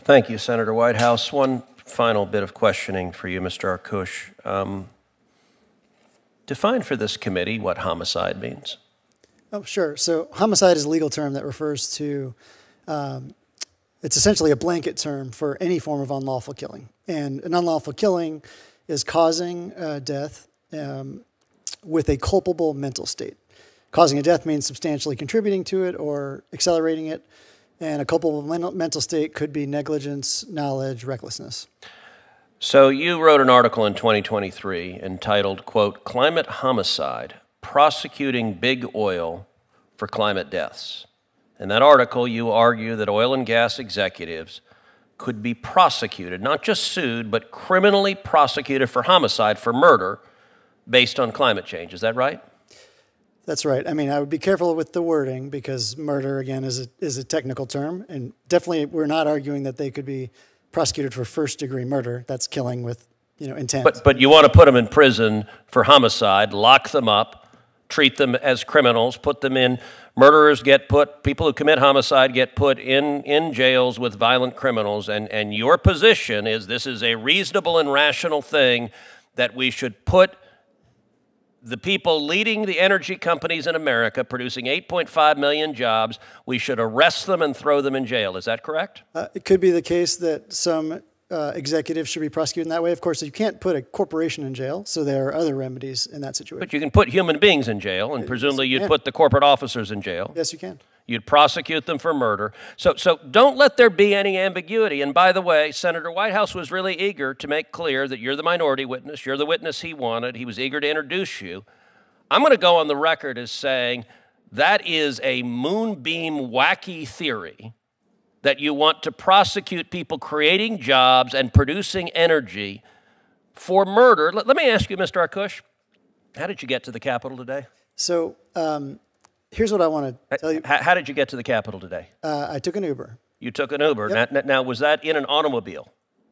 Thank you, Senator Whitehouse. One final bit of questioning for you, Mr. Arkush. Define for this committee what homicide means. Oh, sure. So homicide is a legal term that refers to, it's essentially a blanket term for any form of unlawful killing. And an unlawful killing is causing death with a culpable mental state. Causing a death means substantially contributing to it or accelerating it. And a culpable mental state could be negligence, knowledge, recklessness. So you wrote an article in 2023 entitled, quote, Climate Homicide, Prosecuting Big Oil for Climate Deaths. In that article, you argue that oil and gas executives could be prosecuted, not just sued, but criminally prosecuted for homicide, for murder, based on climate change. Is that right? That's right. I mean, I would be careful with the wording because murder, again, is a technical term. And definitely we're not arguing that they could be prosecuted for first-degree murder. That's killing with, intent. But you want to put them in prison for homicide, lock them up, treat them as criminals, put them in. Murderers get put, people who commit homicide get put in jails with violent criminals. And your position is this is a reasonable and rational thing that we should put the people leading the energy companies in America, producing 8.5 million jobs, we should arrest them and throw them in jail. Is that correct? It could be the case that some executives should be prosecuted in that way. Of course, you can't put a corporation in jail, so there are other remedies in that situation. But you can put human beings in jail, and presumably you'd put the corporate officers in jail. Yes, you can. You'd prosecute them for murder. So don't let there be any ambiguity. And by the way, Senator Whitehouse was really eager to make clear that you're the minority witness. You're the witness he wanted. He was eager to introduce you. I'm going to go on the record as saying that is a moonbeam wacky theory that you want to prosecute people creating jobs and producing energy for murder. Let me ask you, Mr. Arkush, how did you get to the Capitol today? So here's what I want to tell you. How did you get to the Capitol today? I took an Uber. You took an Uber. Yep. Now, was that in an automobile?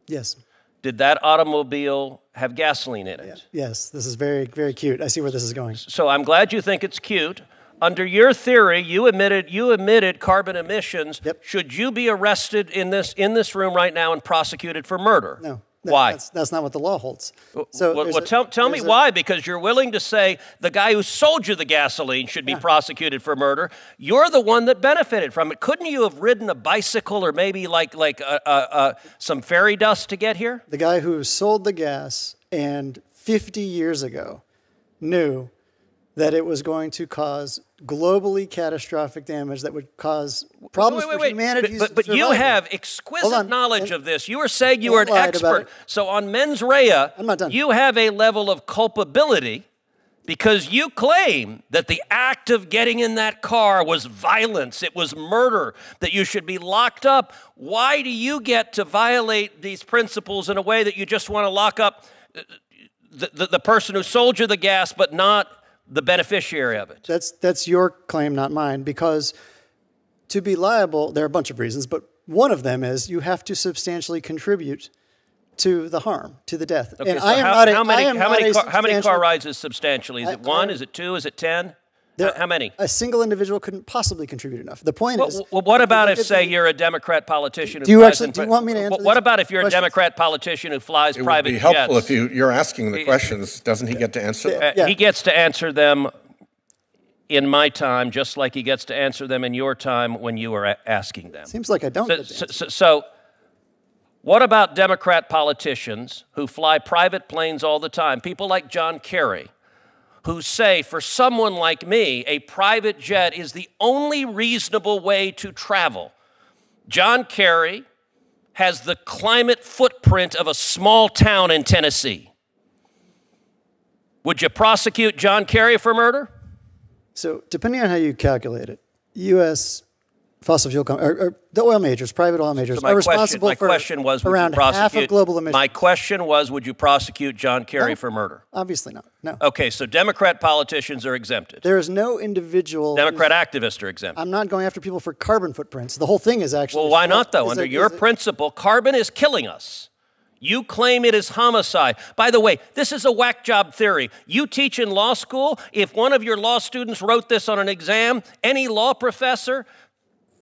Yes. Did that automobile have gasoline in it? Yes. This is very, very cute. I see where this is going. So I'm glad you think it's cute. Under your theory, you emitted carbon emissions. Yep. Should you be arrested in this room right now and prosecuted for murder? No. Why? That's not what the law holds. So tell me why, because you're willing to say the guy who sold you the gasoline should be prosecuted for murder. You're the one that benefited from it. Couldn't you have ridden a bicycle or maybe like some fairy dust to get here? The guy who sold the gas and 50 years ago knew that it was going to cause globally catastrophic damage that would cause problems for humanity's But you have exquisite knowledge of this. You are saying you are an expert. So on mens rea, I'm not done. You have a level of culpability because you claim that the act of getting in that car was violence, it was murder, that you should be locked up. Why do you get to violate these principles in a way that you just want to lock up the person who sold you the gas but not the beneficiary of it? That's your claim, not mine, because to be liable, there are a bunch of reasons, but one of them is you have to substantially contribute to the harm, to the death. Okay, and so I am how many car rides is substantially? Is it one? Is it two? Is it 10? How many? A single individual couldn't possibly contribute enough. The point is... Well, what about if, say, you're a Democrat politician who do you want me to answer What about if you're a Democrat politician who flies private jets? It would be helpful if you're asking the questions. Doesn't he get to answer them? He gets to answer them in my time, just like he gets to answer them in your time when you are asking them. Seems like I don't get to answer. So what about Democrat politicians who fly private planes all the time? People like John Kerry, who say, for someone like me, a private jet is the only reasonable way to travel. John Kerry has the climate footprint of a small town in Tennessee. Would you prosecute John Kerry for murder? So, depending on how you calculate it, U.S. fossil fuel or the oil majors, private oil majors, are responsible for around half of global emissions. My question was, would you prosecute John Kerry for murder? Obviously not, no. Okay, so Democrat politicians are exempted. There is no individual... Democrat activists are exempted. I'm not going after people for carbon footprints. The whole thing is actually... Well, why not, though? Under your principle, carbon is killing us. You claim it is homicide. By the way, this is a whack job theory. You teach in law school. If one of your law students wrote this on an exam, any law professor